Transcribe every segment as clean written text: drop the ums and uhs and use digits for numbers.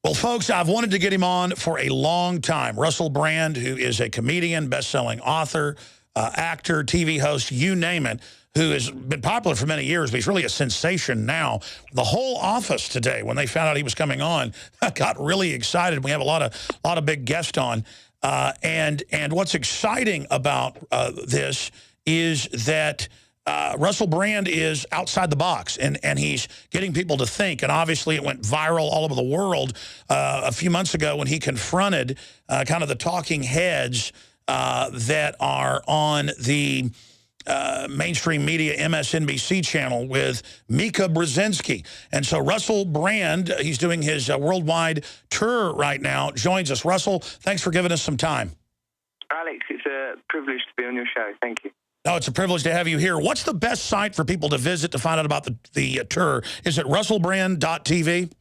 Well, folks, I've wanted to get him on for a long time. Russell Brand, who is a comedian, best-selling author, actor, TV host, you name it, who has been popular for many years, but he's really a sensation now. The whole office today, when they found out he was coming on, got really excited. We have a lot of big guests on. And what's exciting about this is that Russell Brand is outside the box, and he's getting people to think. And obviously it went viral all over the world a few months ago when he confronted kind of the talking heads that are on the mainstream media MSNBC channel with Mika Brzezinski. And so Russell Brand, he's doing his worldwide tour right now, joins us. Russell, thanks for giving us some time. Alex, it's a privilege to be on your show. Thank you. No, it's a privilege to have you here. What's the best site for people to visit to find out about the tour? Is it russellbrand.tv?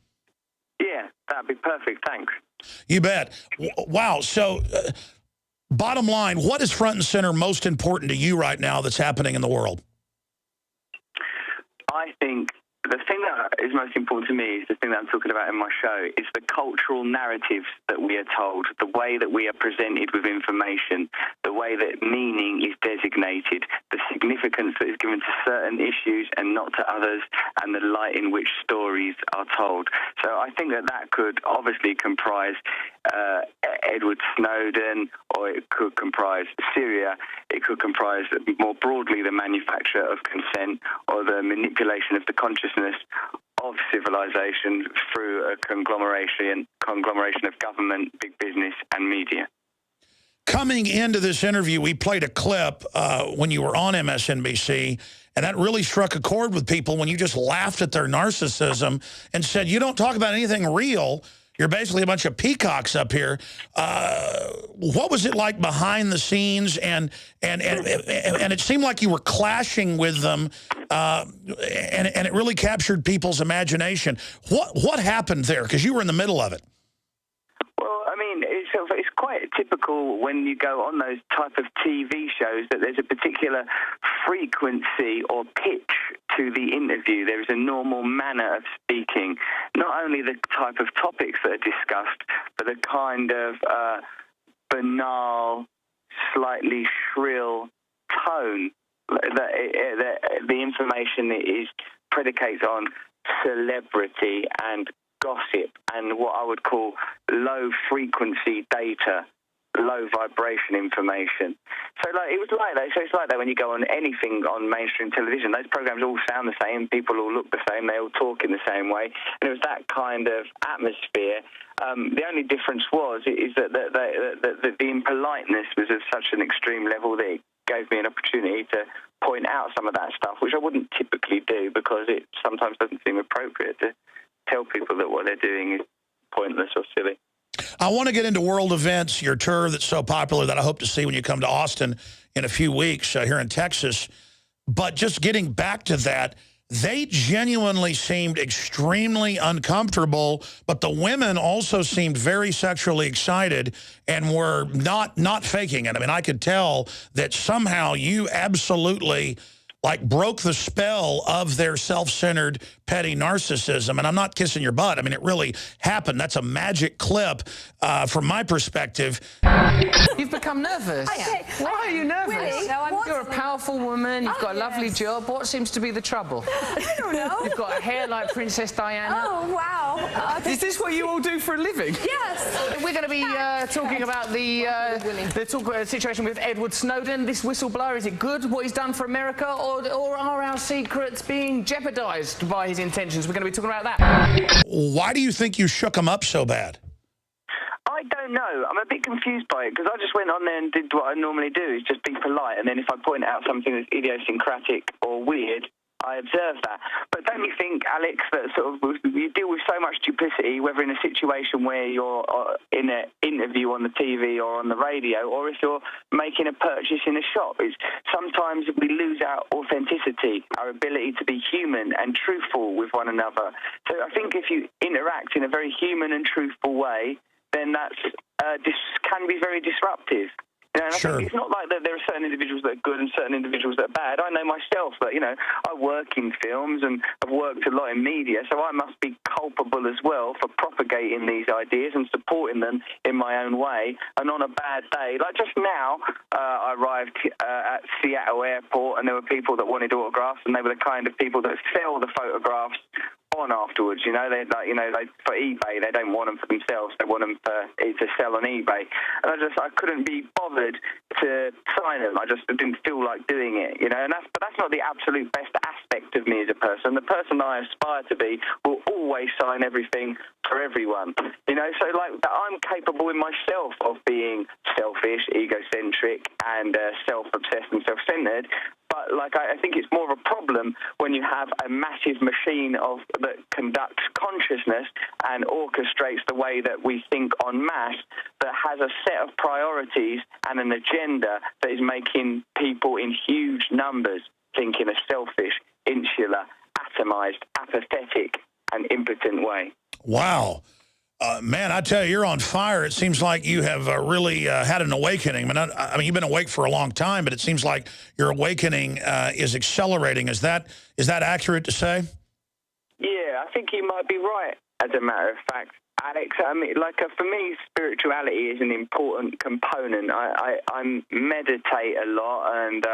Yeah, that'd be perfect. Thanks. You bet. Wow. So bottom line, what is front and center most important to you right now that's happening in the world? I think the thing that is most important to me is the thing that I'm talking about in my show is the cultural narratives that we are told, the way that we are presented with information, the way that meaning is designated, the significance that is given to certain issues and not to others, and the light in which stories are told. So I think that that could obviously comprise Edward Snowden, or it could comprise Syria, it could comprise more broadly the manufacture of consent or the manipulation of the consciousness of civilization through a conglomeration of government, big business, and media. Coming into this interview, we played a clip when you were on MSNBC, and that really struck a chord with people when you just laughed at their narcissism and said, you don't talk about anything real. You're basically a bunch of peacocks up here. What was it like behind the scenes? And it seemed like you were clashing with them, and it really captured people's imagination. What happened there? Because you were in the middle of it. Well, I mean, it's quite typical when you go on those type of TV shows that there's a particular frequency or pitch to the interview. There is a normal manner of speaking, not only the type of topics that are discussed, but the kind of banal, slightly shrill tone that the information is predicates on celebrity and gossip and what I would call low-frequency data, low-vibration information. So it was like that. So it's like that when you go on anything on mainstream television. Those programs all sound the same. People all look the same. They all talk in the same way. And it was that kind of atmosphere. The only difference is that the impoliteness was of such an extreme level that it gave me an opportunity to point out some of that stuff, which I wouldn't typically do because it sometimes doesn't seem appropriate to tell people that what they're doing is pointless or silly. I want to get into world events, your tour that's so popular that I hope to see when you come to Austin in a few weeks here in Texas. But just getting back to that, they genuinely seemed extremely uncomfortable, but the women also seemed very sexually excited and were not faking it. I mean, I could tell that somehow you absolutely broke the spell of their self-centered, petty narcissism. And I'm not kissing your butt. I mean, it really happened. That's a magic clip from my perspective. You've become nervous. Why are you nervous? Really? No, You're a powerful woman. You've got a lovely job. What seems to be the trouble? I don't know. You've got a hair like Princess Diana. Oh, wow. Is this what you all do for a living? Yes. We're going to be talking about the situation with Edward Snowden, this whistleblower. Is it good, what he's done for America, or are our secrets being jeopardized by his intentions? We're going to be talking about that. Why do you think you shook him up so bad? I don't know. I'm a bit confused by it because I just went on there and did what I normally do, is just be polite. And then if I point out something that's idiosyncratic or weird, I observe that. But don't you think, Alex, that sort of you deal with so much duplicity, whether in a situation where you're in an interview on the TV or on the radio, or if you're making a purchase in a shop, is sometimes we lose our authenticity, our ability to be human and truthful with one another. So I think if you interact in a very human and truthful way, then that's can be very disruptive. You know, and Sure. I think it's not like that there are certain individuals that are good and certain individuals that are bad. I know myself that, you know, I work in films and I've worked a lot in media, so I must be culpable as well for propagating these ideas and supporting them in my own way. And on a bad day, like just now, I arrived at Seattle Airport and there were people that wanted autographs, and they were the kind of people that sell the photographs on afterwards. You know, they like, you know, like for eBay, they don't want them for themselves, they want them to sell on eBay. And I couldn't be bothered to sign them. I just didn't feel like doing it, you know. And but that's not the absolute best aspect of me as a person. The person I aspire to be will always sign everything for everyone, you know. So like I'm capable in myself of being selfish, egocentric, and self-obsessed and self-centered. But like I think it's more of a problem when you have a massive machine that conducts consciousness and orchestrates the way that we think en masse, that has a set of priorities and an agenda that is making people in huge numbers think in a selfish, insular, atomized, apathetic, and impotent way. Wow. Man, I tell you, you're on fire. It seems like you have really had an awakening. I mean, you've been awake for a long time, but it seems like your awakening is accelerating. Is that accurate to say? Yeah, I think you might be right, as a matter of fact, Alex. I mean, for me, spirituality is an important component. I meditate a lot, and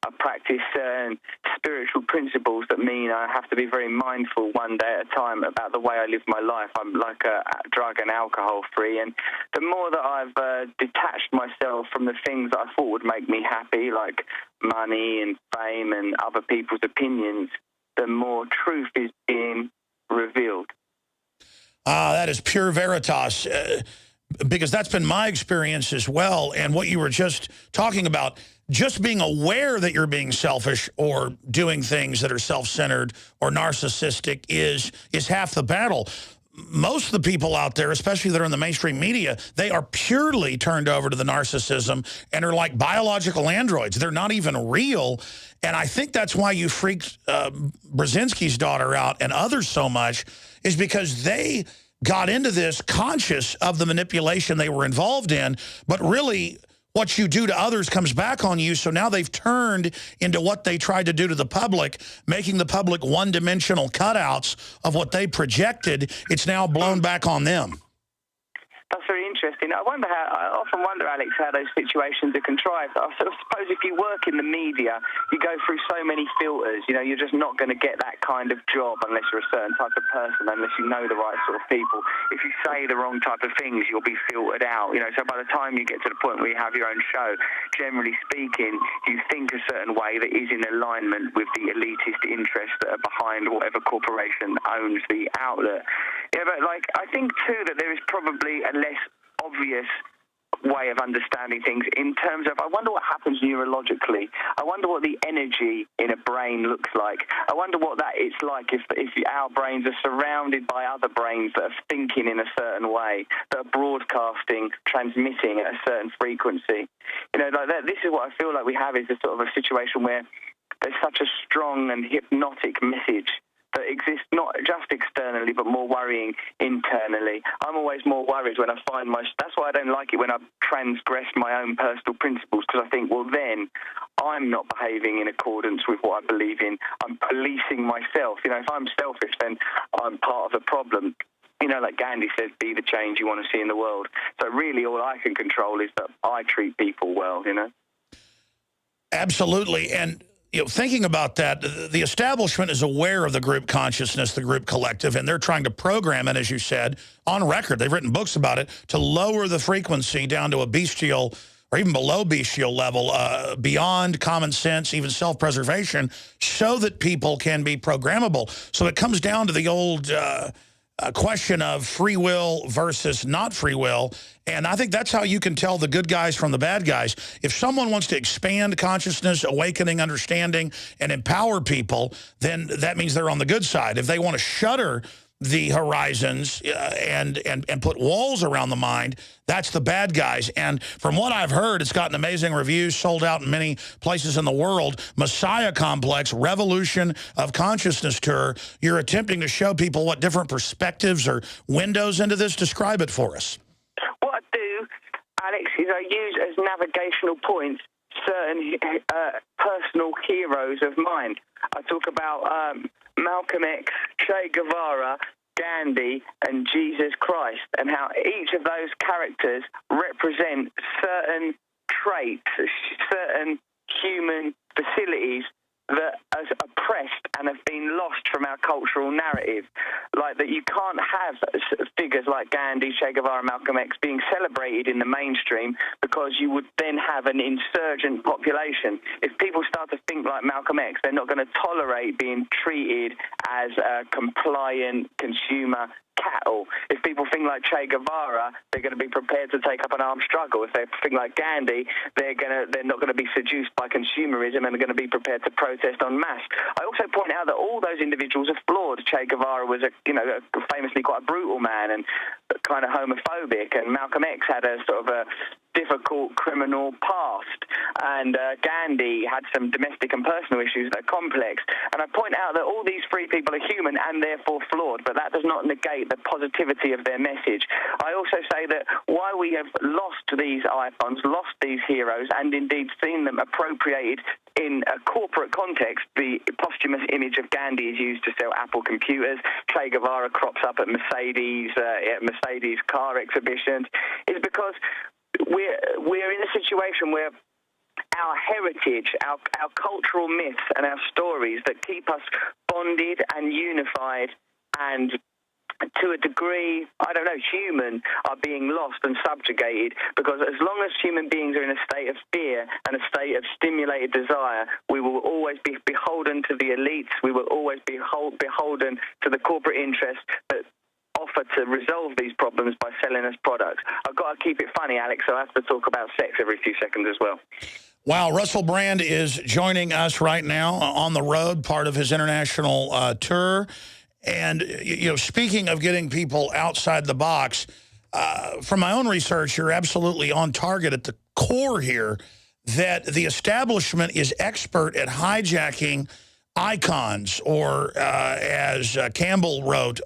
I practice certain spiritual principles that mean I have to be very mindful one day at a time about the way I live my life. I'm like a drug and alcohol free, and the more that I've detached myself from the things that I thought would make me happy, like money and fame and other people's opinions, the more truth is being revealed. That is pure veritas, because that's been my experience as well. And what you were just talking about, just being aware that you're being selfish or doing things that are self-centered or narcissistic is half the battle. Most of the people out there, especially that are in the mainstream media, they are purely turned over to the narcissism and are like biological androids. They're not even real. And I think that's why you freaked Brzezinski's daughter out and others so much, is because they got into this conscious of the manipulation they were involved in, but really what you do to others comes back on you. So now they've turned into what they tried to do to the public, making the public one-dimensional cutouts of what they projected. It's now blown back on them. That's very interesting. I often wonder, Alex, how those situations are contrived. I sort of suppose if you work in the media, you go through so many filters. You know, you're just not going to get that kind of job unless you're a certain type of person, unless you know the right sort of people. If you say the wrong type of things, you'll be filtered out. You know, so by the time you get to the point where you have your own show, generally speaking, you think a certain way that is in alignment with the elitist interests that are behind whatever corporation owns the outlet. Yeah, but like I think too that there is probably a less obvious way of understanding things in terms of, I wonder what happens neurologically. I wonder what the energy in a brain looks like. I wonder what that it's like if our brains are surrounded by other brains that are thinking in a certain way, that are broadcasting, transmitting at a certain frequency. You know, like that, this is what I feel like we have, is a sort of a situation where there's such a strong and hypnotic message that exists not just externally but more worrying internally. I'm always more worried when I find that's why I don't like it when I transgress my own personal principles, because I think, well, then I'm not behaving in accordance with what I believe in. I'm policing myself. You know, if I'm selfish, then I'm part of the problem. You know, like Gandhi says, be the change you want to see in the world. So really all I can control is that I treat people well, you know? Absolutely. And you know, thinking about that, the establishment is aware of the group consciousness, the group collective, and they're trying to program it, as you said, on record. They've written books about it, to lower the frequency down to a bestial or even below bestial level, beyond common sense, even self-preservation, so that people can be programmable. So it comes down to the old question of free will versus not free will. And I think that's how you can tell the good guys from the bad guys. If someone wants to expand consciousness, awakening, understanding, and empower people, then that means they're on the good side. If they want to shutter the horizons and put walls around the mind, that's the bad guys. And from what I've heard, it's gotten amazing reviews, sold out in many places in the world. Messiah Complex, Revolution of Consciousness Tour. You're attempting to show people what different perspectives or windows into this. Describe it for us. What I do, Alex, makes is I use as navigational points certain personal heroes of mine. I talk about Malcolm X, Che Guevara, Gandhi, and Jesus Christ, and how each of those characters represent certain traits, certain human facilities that are oppressed and have been lost from our cultural narrative. Like that you can't have figures like Gandhi, Che Guevara, Malcolm X being celebrated in the mainstream because you would then have an insurgent population. If people start to think like Malcolm X, they're not going to tolerate being treated as a compliant consumer cattle. If people think like Che Guevara, they're going to be prepared to take up an armed struggle. If they think like Gandhi, they're not going to be seduced by consumerism and they're going to be prepared to protest en masse. I also point out that all those individuals are flawed. Che Guevara was famously quite a brutal man and kind of homophobic, and Malcolm X had a sort of a difficult criminal past, and Gandhi had some domestic and personal issues that are complex. And I point out that all these three people are human and therefore flawed, but that does not negate the positivity of their message. I also say that while we have lost these icons, lost these heroes, and indeed seen them appropriated in a corporate context, the posthumous image of Gandhi is used to sell Apple computers. Che Guevara crops up at Mercedes car exhibitions. Is because we're in a situation where our heritage, our cultural myths and our stories that keep us bonded and unified and to a degree, I don't know, human, are being lost and subjugated, because as long as human beings are in a state of fear and a state of stimulated desire, we will always be beholden to the elites, we will always be beholden to the corporate interests that offer to resolve these problems by selling us products. I've got to keep it funny, Alex, so I have to talk about sex every few seconds as well. Wow, Russell Brand is joining us right now on the road, part of his international tour. And, speaking of getting people outside the box, from my own research, you're absolutely on target at the core here, that the establishment is expert at hijacking icons, or as Campbell wrote,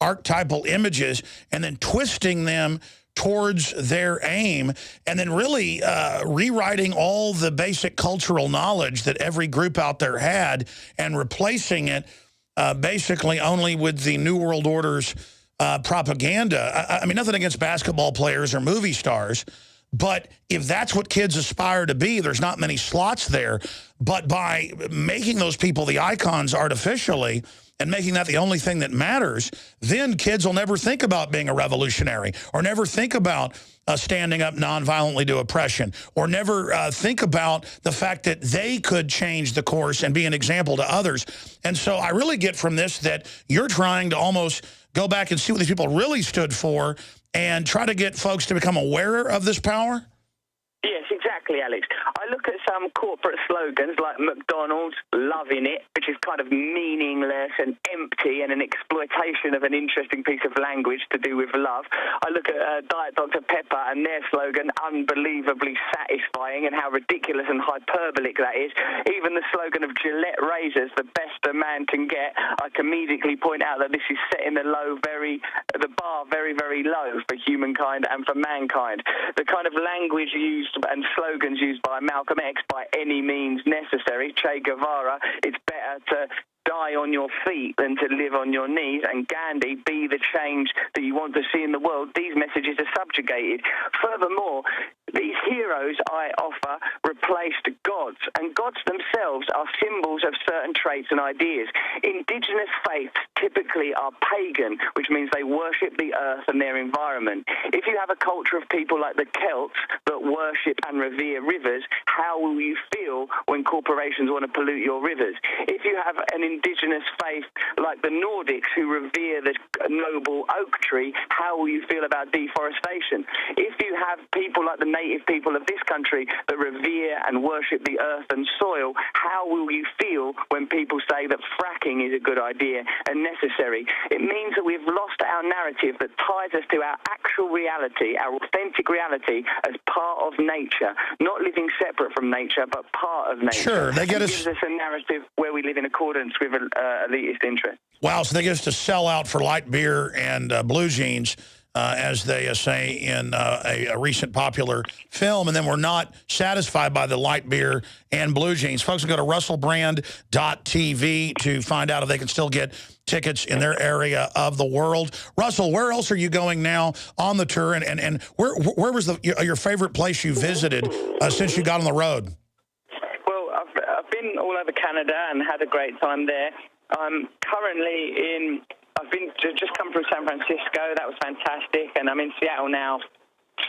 archetypal images, and then twisting them towards their aim, and then really rewriting all the basic cultural knowledge that every group out there had and replacing it basically only with the New World Order's propaganda. I mean, nothing against basketball players or movie stars, but if that's what kids aspire to be, there's not many slots there. But by making those people the icons artificially and making that the only thing that matters, then kids will never think about being a revolutionary, or never think about standing up nonviolently to oppression, or never think about the fact that they could change the course and be an example to others. And so I really get from this that you're trying to almost go back and see what these people really stood for and try to get folks to become aware of this power? Yes, exactly, Alex. I look at some corporate slogans like McDonald's, loving it, which is kind of meaningless and empty and an exploitation of an interesting piece of language to do with love. I look at Diet Dr. Pepper and their slogan, unbelievably satisfying, and how ridiculous and hyperbolic that is. Even the slogan of Gillette razors, the best a man can get, I can immediately point out that this is setting the bar very, very low for humankind and for mankind. The kind of language used and slogans used by Malcolm X, by any means necessary. Che Guevara, it's better to die on your feet than to live on your knees, and Gandhi, be the change that you want to see in the world. These messages are subjugated. Furthermore, these heroes I offer replaced gods, and gods themselves are symbols of certain traits and ideas. Indigenous faiths typically are pagan, which means they worship the earth and their environment. If you have a culture of people like the Celts that worship and revere rivers, how will you feel when corporations want to pollute your rivers? If you have an indigenous faith like the Nordics who revere the noble oak tree, how will you feel about deforestation? If you have people like the native people of this country that revere and worship the earth and soil, how will you feel when people say that fracking is a good idea and necessary? It means that we've lost our narrative that ties us to our actual reality, our authentic reality, as part of nature, not living separate from nature, but part of nature. Sure, they get us. It gives us a narrative where we live in accordance with elitist interest. Wow, so they get us to sell out for light beer and blue jeans as they say in a recent popular film, and then we're not satisfied by the light beer and blue jeans. Folks can go to russellbrand.tv to find out if they can still get tickets in their area of the world. Russell, where else are you going now on the tour, and where was your favorite place you visited since you got on the road? Well, I've been all over Canada and had a great time there. I'm currently I've just come from San Francisco. That was fantastic. And I'm in Seattle now.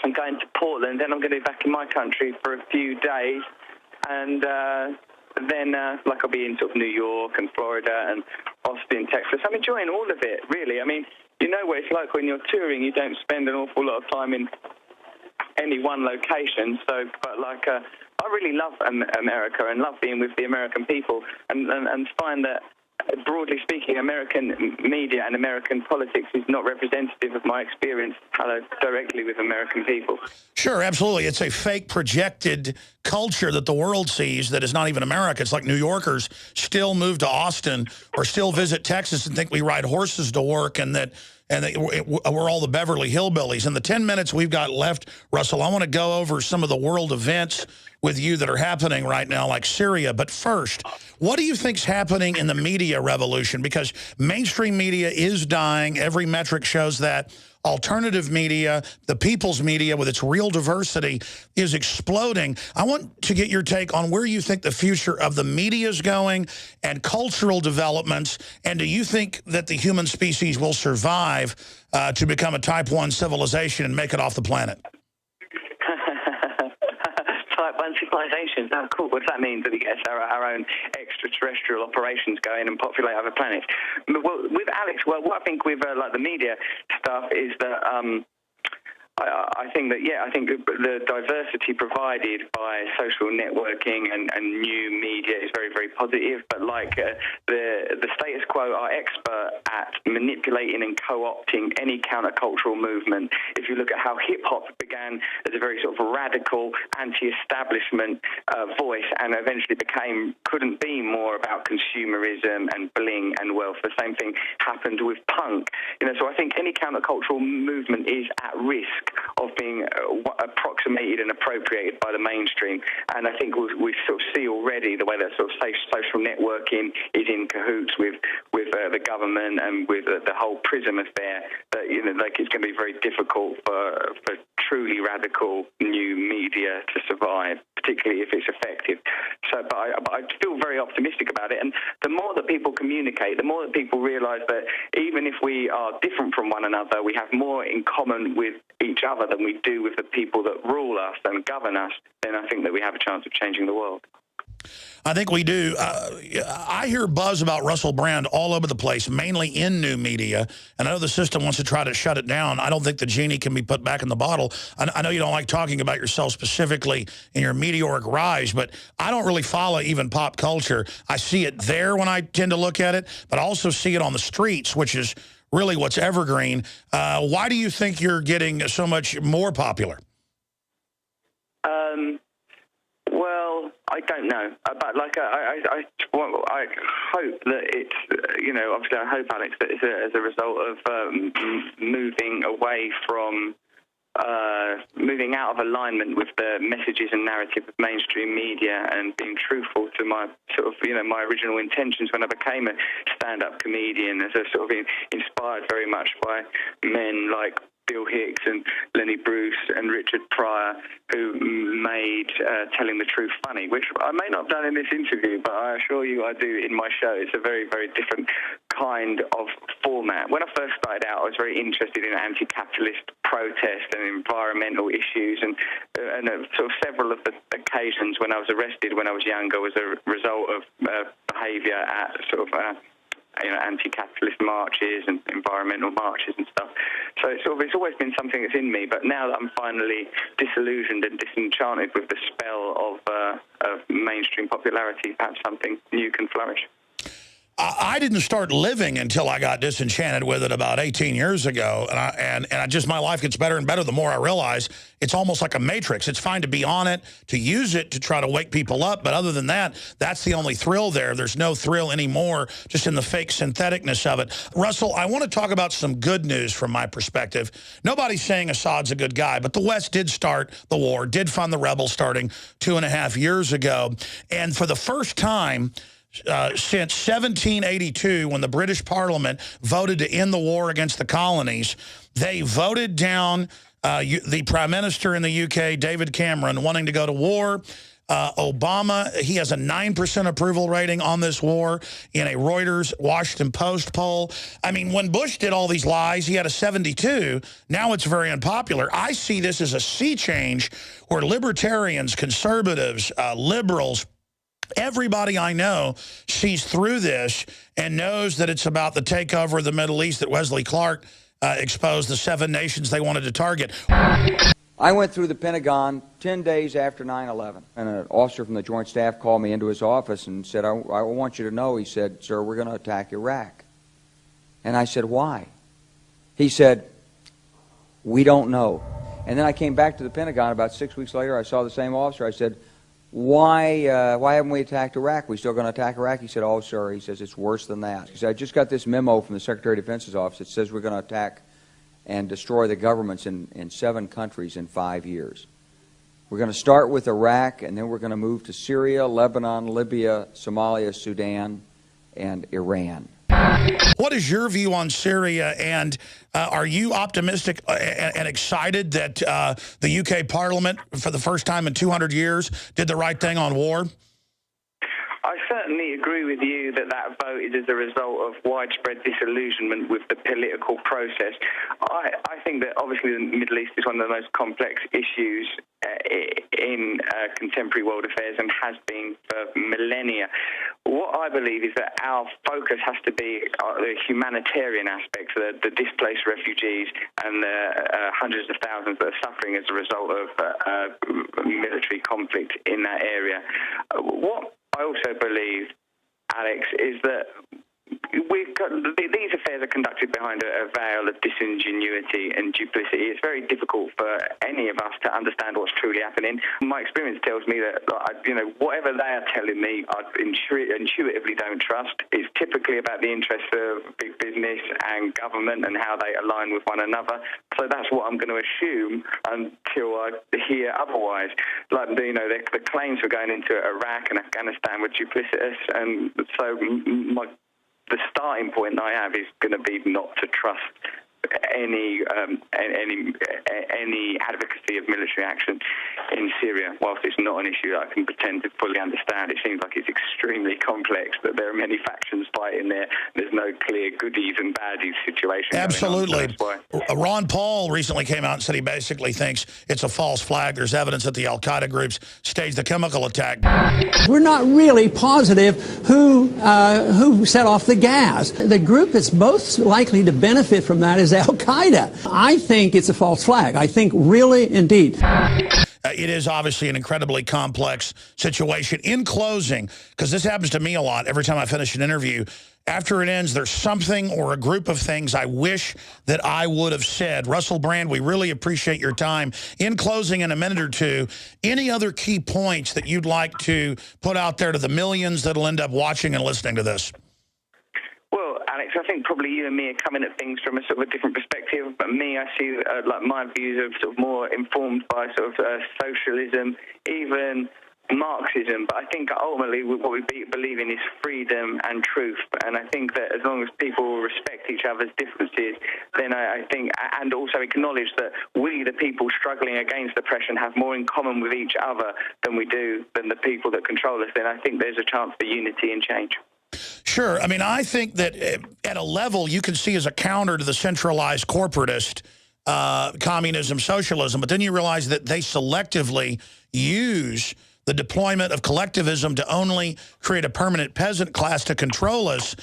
I'm going to Portland. Then I'm going to be back in my country for a few days. And then, I'll be in sort of New York and Florida and Austin, Texas. I'm enjoying all of it, really. I mean, you know what it's like when you're touring. You don't spend an awful lot of time in any one location. So, but I really love America and love being with the American people and find that, broadly speaking, American media and American politics is not representative of my experience directly with American people. Sure, absolutely. It's a fake projected culture that the world sees that is not even America. It's like New Yorkers still move to Austin or still visit Texas and think we ride horses to work and that we're all the Beverly Hillbillies. In the 10 minutes we've got left, Russell, I want to go over some of the world events with you that are happening right now, like Syria. But first, what do you think's happening in the media revolution? Because mainstream media is dying. Every metric shows that. Alternative media, the people's media with its real diversity, is exploding. I want to get your take on where you think the future of the media is going and cultural developments. And do you think that the human species will survive to become a type 1 civilization and make it off the planet? Type 1 civilization. Oh, cool. What does that mean? That we get our own extraterrestrial operations going and populate other planets? Well, with Alex, what I think with the media stuff is that I think that, I think the diversity provided by social networking and new media is very, very positive. But the status quo are expert at manipulating and co-opting any countercultural movement. If you look at how hip-hop began as a very sort of radical, anti-establishment voice and eventually couldn't be more about consumerism and bling and wealth. The same thing happened with punk. So I think any countercultural movement is at risk of being approximated and appropriated by the mainstream. And I think we sort of see already the way that sort of social networking is in cahoots with the government and with the whole PRISM affair, that it's going to be very difficult for truly radical new media to survive, particularly if it's effective. So, but I feel very optimistic about it. And the more that people communicate, the more that people realise that even if we are different from one another, we have more in common with each other than we do with the people that rule us and govern us, then I think that we have a chance of changing the world. I think we do. I hear buzz about Russell Brand all over the place, mainly in new media. And I know the system wants to try to shut it down. I don't think the genie can be put back in the bottle. I know you don't like talking about yourself specifically in your meteoric rise, but I don't really follow even pop culture. I see it there when I tend to look at it, but I also see it on the streets, which is really what's evergreen. Why do you think you're getting so much more popular? Well, I don't know, but I hope that it's obviously I hope, Alex, that it's as a result of moving away from moving out of alignment with the messages and narrative of mainstream media and being truthful to my sort of my original intentions when I became a stand-up comedian, as a sort of inspired very much by men like Bill Hicks and Lenny Bruce and Richard Pryor, who made telling the truth funny, which I may not have done in this interview, but I assure you I do in my show. It's a very, very different kind of format. When I first started out, I was very interested in anti-capitalist protest and environmental issues, and sort of several of the occasions when I was arrested when I was younger was a result of behaviour at sort of anti-capitalist marches and environmental marches and stuff. So it's always been something that's in me. But now that I'm finally disillusioned and disenchanted with the spell of mainstream popularity, perhaps something new can flourish. I didn't start living until I got disenchanted with it about 18 years ago. And I just, my life gets better and better the more I realize it's almost like a matrix. It's fine to be on it, to use it to try to wake people up. But other than that, that's the only thrill there. There's no thrill anymore just in the fake syntheticness of it. Russell, I want to talk about some good news from my perspective. Nobody's saying Assad's a good guy, but the West did start the war, did fund the rebels starting 2.5 years ago. And for the first time, since 1782, when the British Parliament voted to end the war against the colonies, they voted down the Prime Minister in the UK, David Cameron, wanting to go to war. Obama, he has a 9% approval rating on this war in a Reuters Washington Post poll. I mean, when Bush did all these lies, he had a 72. Now it's very unpopular. I see this as a sea change where libertarians, conservatives, liberals, everybody I know sees through this and knows that it's about the takeover of the Middle East that Wesley Clark exposed the 7 nations they wanted to target. I went through the Pentagon 10 days after 9/11, and an officer from the Joint Staff called me into his office and said, I want you to know, he said, sir, we're going to attack Iraq. And I said, why? He said, we don't know. And then I came back to the Pentagon about 6 weeks later. I saw the same officer. I said, why haven't we attacked Iraq? We still going to attack Iraq? He said, oh, sir, he says, it's worse than that. He said, I just got this memo from the Secretary of Defense's office. It says we're going to attack and destroy the governments in 7 countries in 5 years. We're going to start with Iraq, and then we're going to move to Syria, Lebanon, Libya, Somalia, Sudan, and Iran. What is your view on Syria, and are you optimistic and excited that the UK Parliament, for the first time in 200 years, did the right thing on war? I certainly agree with you that that vote is as a result of widespread disillusionment with the political process. I think that obviously the Middle East is one of the most complex issues in contemporary world affairs and has been for millennia. What I believe is that our focus has to be the humanitarian aspects, the displaced refugees and the hundreds of thousands that are suffering as a result of military conflict in that area. What I also believe, Alex, is that these affairs are conducted behind a veil of disingenuity and duplicity. It's very difficult for any of us to understand what's truly happening. My experience tells me that, whatever they are telling me, I intuitively don't trust. It's typically about the interests of big business and government and how they align with one another. So that's what I'm going to assume until I hear otherwise. Like, the claims for going into Iraq and Afghanistan were duplicitous, and so the starting point I have is going to be not to trust any advocacy of military action in Syria. Whilst it's not an issue that I can pretend to fully understand, it seems like it's extremely complex, that there are many factions fighting there. There's no clear goodies and baddies situation. Absolutely. Ron Paul recently came out and said he basically thinks it's a false flag. There's evidence that the al-Qaeda groups staged the chemical attack. We're not really positive who set off the gas. The group that's most likely to benefit from that is al-Qaeda. I think it's a false flag. I think really, indeed. It is obviously an incredibly complex situation. In closing, because this happens to me a lot every time I finish an interview, after it ends, there's something or a group of things I wish that I would have said. Russell Brand, we really appreciate your time. In closing, in a minute or two, any other key points that you'd like to put out there to the millions that'll end up watching and listening to this? Well, Alex, I think probably you and me are coming at things from a sort of a different perspective. But me, I see like my views are sort of more informed by sort of socialism, even Marxism. But I think ultimately what we believe in is freedom and truth. And I think that as long as people respect each other's differences, then I think, and also acknowledge that we, the people struggling against oppression, have more in common with each other than the people that control us, then I think there's a chance for unity and change. Sure. I mean, I think that at a level you can see as a counter to the centralized corporatist communism, socialism, but then you realize that they selectively use the deployment of collectivism to only create a permanent peasant class to control us,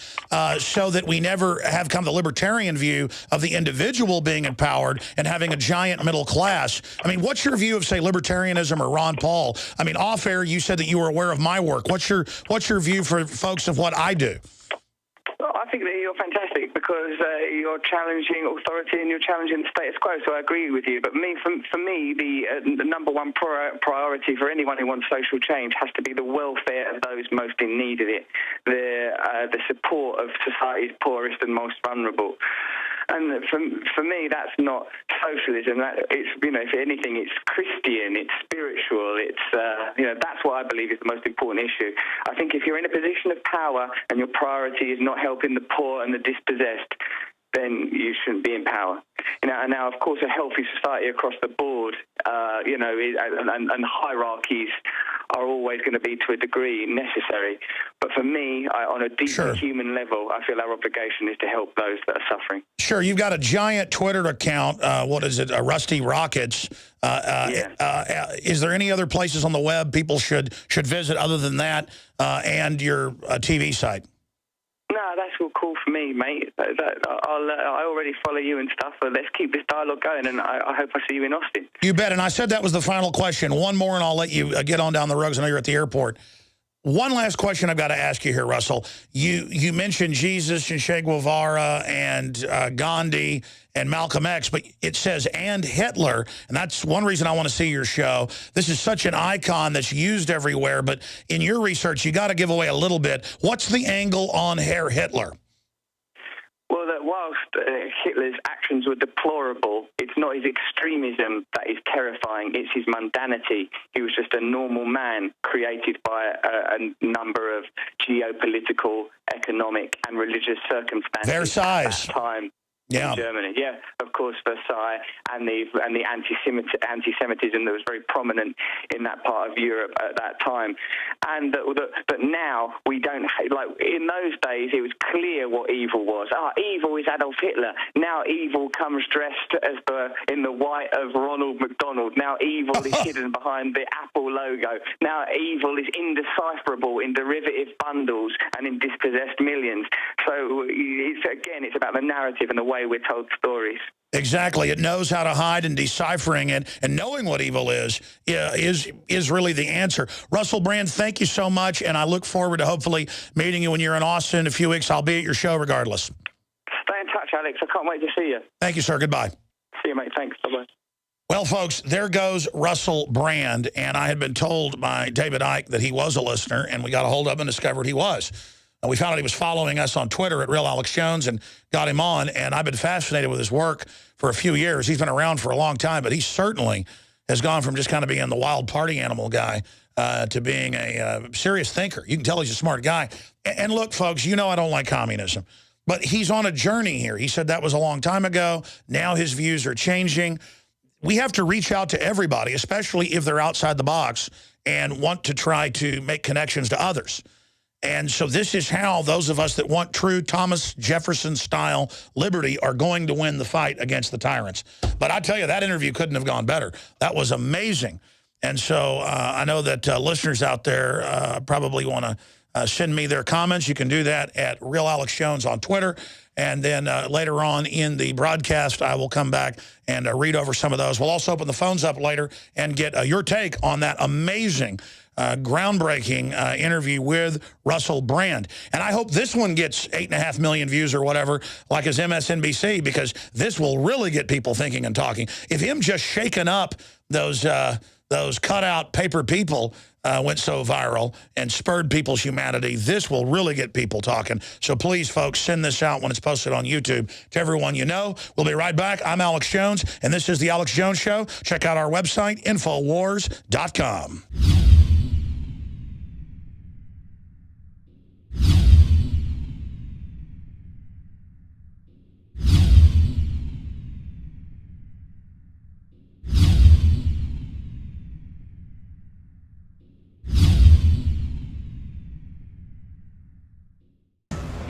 so that we never have come to the libertarian view of the individual being empowered and having a giant middle class. I mean, what's your view of, say, libertarianism or Ron Paul? I mean, off air, you said that you were aware of my work. What's your view for folks of what I do? think that you're fantastic because you're challenging authority and you're challenging the status quo, so I agree with you. But for me, the number one priority for anyone who wants social change has to be the welfare of those most in need of it, the support of society's poorest and most vulnerable. And for me, that's not socialism. It's, if anything, it's Christian, it's spiritual. It's that's what I believe is the most important issue. I think if you're in a position of power and your priority is not helping the poor and the dispossessed, then you shouldn't be in power. And now, of course, a healthy society across the board, and hierarchies are always going to be, to a degree, necessary. But for me, on a deep human level, I feel our obligation is to help those that are suffering. Sure, you've got a giant Twitter account. What is it? Rusty Rockets. Is there any other places on the web people should visit other than that and your TV site? No, that's all cool for me, mate. I already follow you and stuff, but let's keep this dialogue going, and I hope I see you in Austin. You bet, and I said that was the final question. One more, and I'll let you get on down the road because I know you're at the airport. One last question I've got to ask you here, Russell. You mentioned Jesus and Che Guevara and Gandhi and Malcolm X, but it says, and Hitler, and that's one reason I want to see your show. This is such an icon that's used everywhere, but in your research, you got to give away a little bit. What's the angle on Herr Hitler? Well, that whilst Hitler's actions were deplorable, it's not his extremism that is terrifying, it's his mundanity. He was just a normal man created by a number of geopolitical, economic and religious circumstances Versailles. At that time. In Germany, of course, Versailles and the anti-Semitism that was very prominent in that part of Europe at that time, and that now we don't like. In those days, it was clear what evil was. Evil is Adolf Hitler. Now evil comes dressed as in the white of Ronald McDonald. Now evil is hidden behind the Apple logo. Now evil is indecipherable in derivative bundles and in dispossessed millions. So it's about the narrative and the way we're told stories. Exactly. It knows how to hide, and deciphering it and knowing what evil is really the answer. Russell Brand, thank you so much, and I look forward to hopefully meeting you when you're in Austin in a few weeks. I'll be at your show regardless. Stay in touch, Alex. I can't wait to see you. Thank you, sir. Goodbye. See you, mate. Thanks. Bye-bye. Well, folks, there goes Russell Brand, and I had been told by David Icke that he was a listener, and we got a hold of him and discovered he was. And we found out he was following us on Twitter at Real Alex Jones and got him on. And I've been fascinated with his work for a few years. He's been around for a long time, but he certainly has gone from just kind of being the wild party animal guy to being a serious thinker. You can tell he's a smart guy. And look, folks, you know I don't like communism, but he's on a journey here. He said that was a long time ago. Now his views are changing. We have to reach out to everybody, especially if they're outside the box and want to try to make connections to others. And so this is how those of us that want true Thomas Jefferson-style liberty are going to win the fight against the tyrants. But I tell you, that interview couldn't have gone better. That was amazing. And so I know that listeners out there probably want to send me their comments. You can do that at Real Alex Jones on Twitter. And then later on in the broadcast, I will come back and read over some of those. We'll also open the phones up later and get your take on that amazing groundbreaking interview with Russell Brand. And I hope this one gets 8.5 million views or whatever, like his MSNBC, because this will really get people thinking and talking. If him just shaking up those cutout paper people went so viral and spurred people's humanity, this will really get people talking. So please, folks, send this out when it's posted on YouTube to everyone you know. We'll be right back. I'm Alex Jones, and this is The Alex Jones Show. Check out our website, Infowars.com.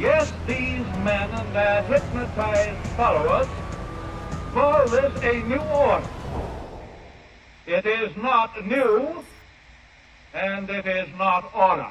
Yes, these men and their hypnotized followers call this a new order. It is not new, and it is not order.